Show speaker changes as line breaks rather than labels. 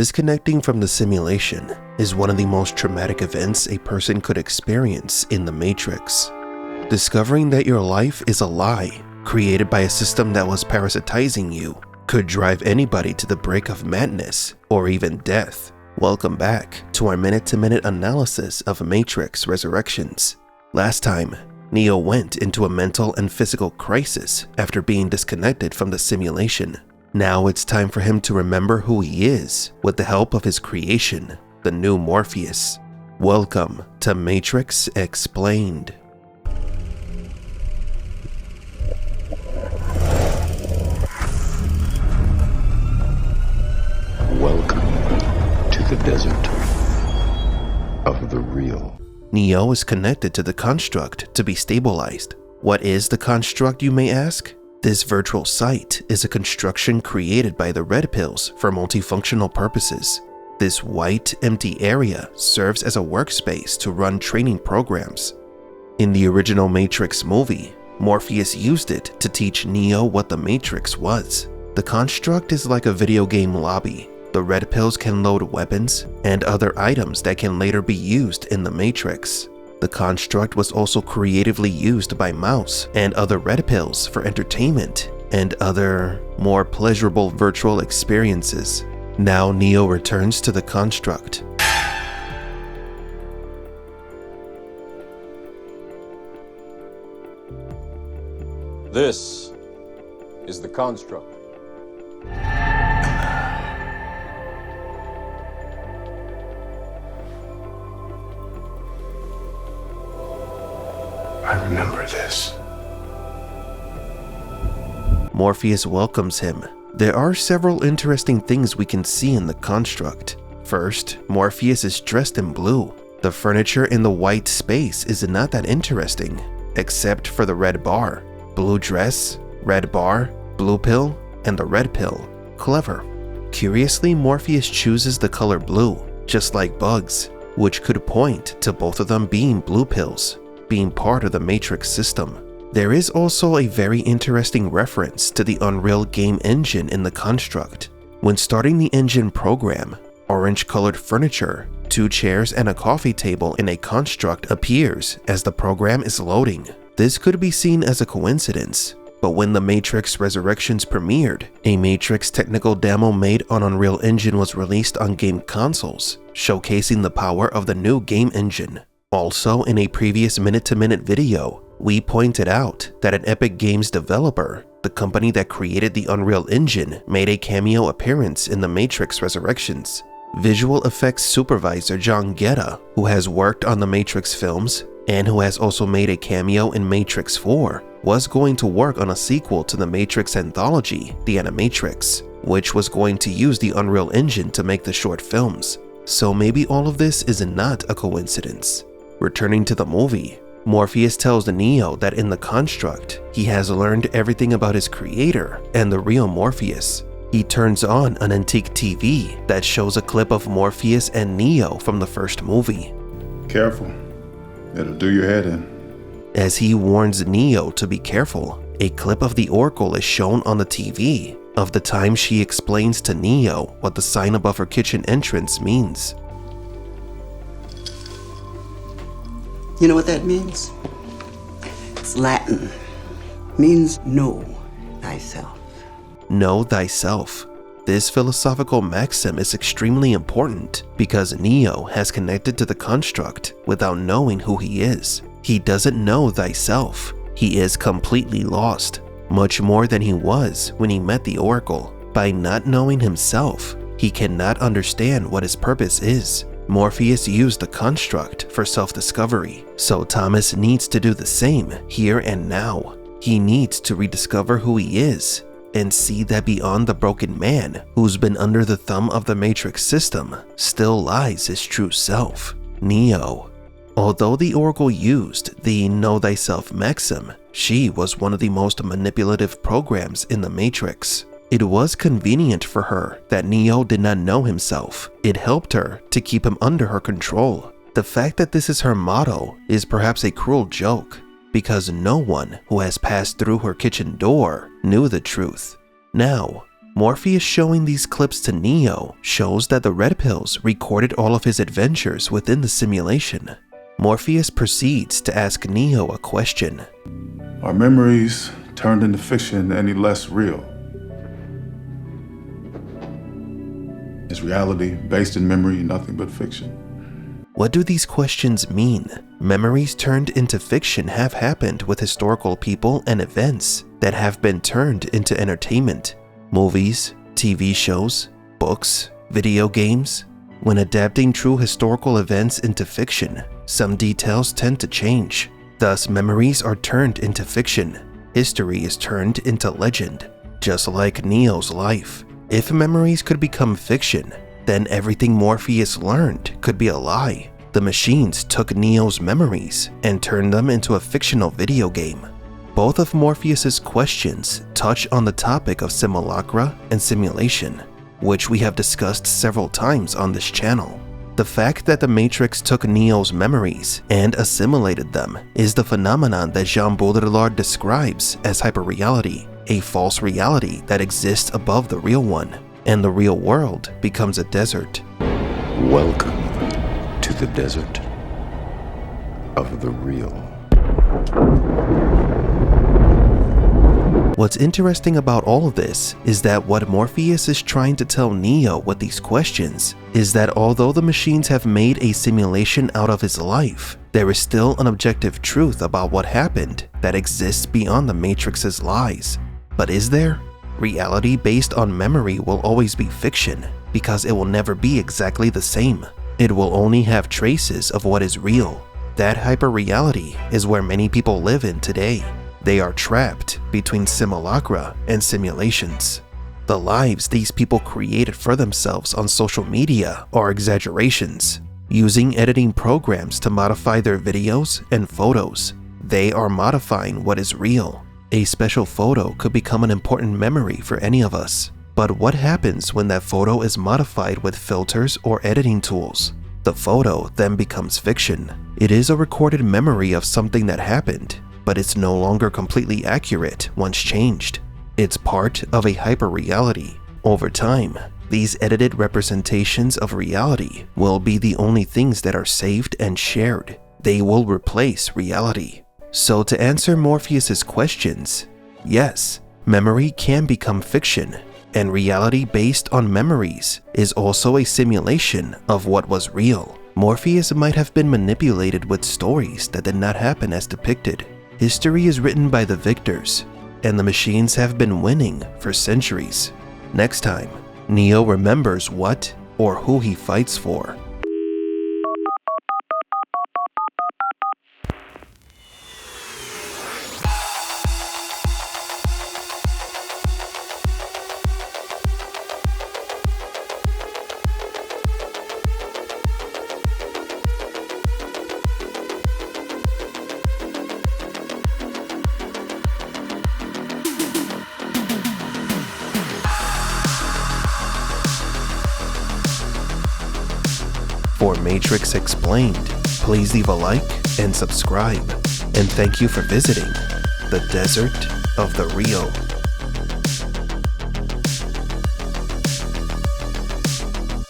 Disconnecting from the simulation is one of the most traumatic events a person could experience in the Matrix. Discovering that your life is a lie, created by a system that was parasitizing you, could drive anybody to the brink of madness or even death. Welcome back to our minute-to-minute analysis of Matrix Resurrections. Last time, Neo went into a mental and physical crisis after being disconnected from the simulation. Now it's time for him to remember who he is with the help of his creation, the new Morpheus. Welcome to Matrix Explained.
Welcome to the desert of the real.
Neo is connected to the construct to be stabilized. What is the construct, you may ask? This virtual site is a construction created by the Red Pills for multifunctional purposes. This white, empty area serves as a workspace to run training programs. In the original Matrix movie, Morpheus used it to teach Neo what the Matrix was. The construct is like a video game lobby. The Red Pills can load weapons and other items that can later be used in the Matrix. The construct was also creatively used by Mouse and other Red Pills for entertainment and other, more pleasurable virtual experiences. Now Neo returns to the construct.
This is the construct.
I remember this.
Morpheus welcomes him. There are several interesting things we can see in the construct. First, Morpheus is dressed in blue. The furniture in the white space is not that interesting, except for the red bar. Blue dress, red bar, blue pill, and the red pill. Clever. Curiously, Morpheus chooses the color blue, just like Bugs, which could point to both of them being blue pills, being part of the Matrix system. There is also a very interesting reference to the Unreal game engine in the construct. When starting the engine program, orange-colored furniture, 2 chairs and a coffee table in a construct appears as the program is loading. This could be seen as a coincidence, but when the Matrix Resurrections premiered, a Matrix technical demo made on Unreal Engine was released on game consoles, showcasing the power of the new game engine. Also, in a previous minute-to-minute video, we pointed out that an Epic Games developer, the company that created the Unreal Engine, made a cameo appearance in the Matrix Resurrections. Visual effects supervisor John Guetta, who has worked on the Matrix films and who has also made a cameo in Matrix 4, was going to work on a sequel to the Matrix anthology, The Animatrix, which was going to use the Unreal Engine to make the short films. So maybe all of this is not a coincidence. Returning to the movie, Morpheus tells Neo that in the construct, he has learned everything about his creator and the real Morpheus. He turns on an antique TV that shows a clip of Morpheus and Neo from the first movie.
Careful, it'll do your head in.
As he warns Neo to be careful, a clip of the Oracle is shown on the TV of the time she explains to Neo what the sign above her kitchen entrance means.
You know what that means? It's Latin. Means know thyself.
Know thyself. This philosophical maxim is extremely important because Neo has connected to the construct without knowing who he is. He doesn't know thyself. He is completely lost, much more than he was when he met the Oracle. By not knowing himself, he cannot understand what his purpose is. Morpheus used the construct for self-discovery, so Thomas needs to do the same here and now. He needs to rediscover who he is and see that beyond the broken man who's been under the thumb of the Matrix system still lies his true self, Neo. Although the Oracle used the Know Thyself maxim, she was one of the most manipulative programs in the Matrix. It was convenient for her that Neo did not know himself. It helped her to keep him under her control. The fact that this is her motto is perhaps a cruel joke, because no one who has passed through her kitchen door knew the truth. Now, Morpheus showing these clips to Neo shows that the red pills recorded all of his adventures within the simulation. Morpheus proceeds to ask Neo a question.
Are memories turned into fiction any less real? Is reality based in memory nothing but fiction?
What do these questions mean? Memories turned into fiction have happened with historical people and events that have been turned into entertainment. Movies, TV shows, books, video games. When adapting true historical events into fiction, some details tend to change. Thus, memories are turned into fiction. History is turned into legend, just like Neo's life. If memories could become fiction, then everything Morpheus learned could be a lie. The machines took Neo's memories and turned them into a fictional video game. Both of Morpheus's questions touch on the topic of simulacra and simulation, which we have discussed several times on this channel. The fact that the Matrix took Neo's memories and assimilated them is the phenomenon that Jean Baudrillard describes as hyperreality, a false reality that exists above the real one, and the real world becomes a desert.
Welcome to the desert of the real.
What's interesting about all of this is that what Morpheus is trying to tell Neo with these questions is that although the machines have made a simulation out of his life, there is still an objective truth about what happened that exists beyond the Matrix's lies. But is there? Reality based on memory will always be fiction because it will never be exactly the same. It will only have traces of what is real. That hyperreality is where many people live in today. They are trapped between simulacra and simulations. The lives these people created for themselves on social media are exaggerations, using editing programs to modify their videos and photos. They are modifying what is real. A special photo could become an important memory for any of us. But what happens when that photo is modified with filters or editing tools? The photo then becomes fiction. It is a recorded memory of something that happened, but it's no longer completely accurate once changed. It's part of a hyperreality. Over time, these edited representations of reality will be the only things that are saved and shared. They will replace reality. So to answer Morpheus's questions, yes, memory can become fiction, and reality based on memories is also a simulation of what was real. Morpheus might have been manipulated with stories that did not happen as depicted. History is written by the victors, and the machines have been winning for centuries. Next time, Neo remembers what or who he fights for. For Matrix Explained, please leave a like and subscribe. And thank you for visiting the Desert of the Real.